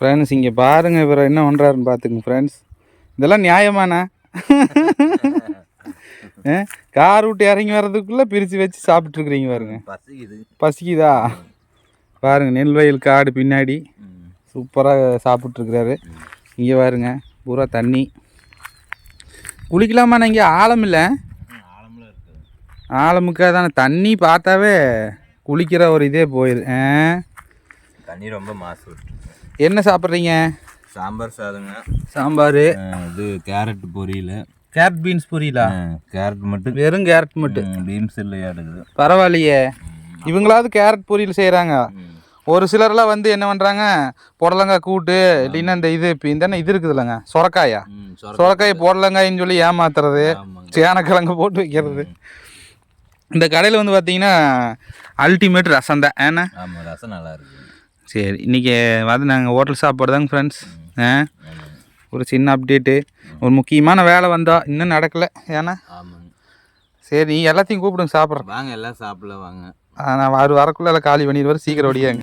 Friends இங்கே பாருங்கள் இவர் என்ன பண்ணுறாருன்னு பார்த்துங்க ஃப்ரெண்ட்ஸ். இதெல்லாம் நியாயமாண்ணா? கார் விட்டு இறங்கி வர்றதுக்குள்ளே பிரித்து வச்சு சாப்பிட்ருக்குறீங்க பாருங்க. பசிக்குதா பாருங்கள். நெல் வயல் காடு பின்னாடி சூப்பராக சாப்பிட்ருக்குறாரு. இங்கே பாருங்க பூரா தண்ணி. குளிக்கலாமாண்ணா? இங்கே ஆழம் இல்லை. ஆழமுக்காக தானே தண்ணி பார்த்தாவே குளிக்கிற ஒரு இதே போயிரு. தண்ணி ரொம்ப மாசு. என்ன சாப்பிட்றீங்க? சாம்பார் சாதங்க. சாம்பார். இது கேரட் பொரியல். Carrot beans பொரியலா? கேரட் மட்டும், வெறும் கேரட் மட்டும். பீன்ஸ் இல்லையா எடுக்குது. பரவாயில்லையே. இவங்களாவது கேரட் பொரியல் செய்கிறாங்க. ஒரு சிலர்லாம் வந்து என்ன பண்ணுறாங்க, புடலங்காய் கூட்டு இல்லைன்னா இந்த இது இப்போ இந்த இது இருக்குது இல்லைங்க, சொரக்காயா, சொரக்காயை புடலங்காயின்னு சொல்லி ஏமாத்துறது, சேனக்கிழங்கு போட்டு வைக்கிறது. இந்த கடையில் வந்து பார்த்தீங்கன்னா அல்டிமேட் ரசம் தான். ஏன்னா ரசம் நல்லா இருக்குது. சரி, இன்றைக்கி வந்து நாங்கள் ஹோட்டல் சாப்பாடு தாங்க ஃப்ரெண்ட்ஸ். ஒரு சின்ன அப்டேட்டு. ஒரு முக்கியமான வேலை வந்தோம், இன்னும் நடக்கலை. ஏன்னா சரி எல்லாத்தையும் கூப்பிடுங்க சாப்பிட்றேன். வாங்க எல்லாம் சாப்பிடல வாங்க. நான் வரக்குள்ளே எல்லாம் காலி பண்ணிடுவார். சீக்கிரம் ஒடியாங்க.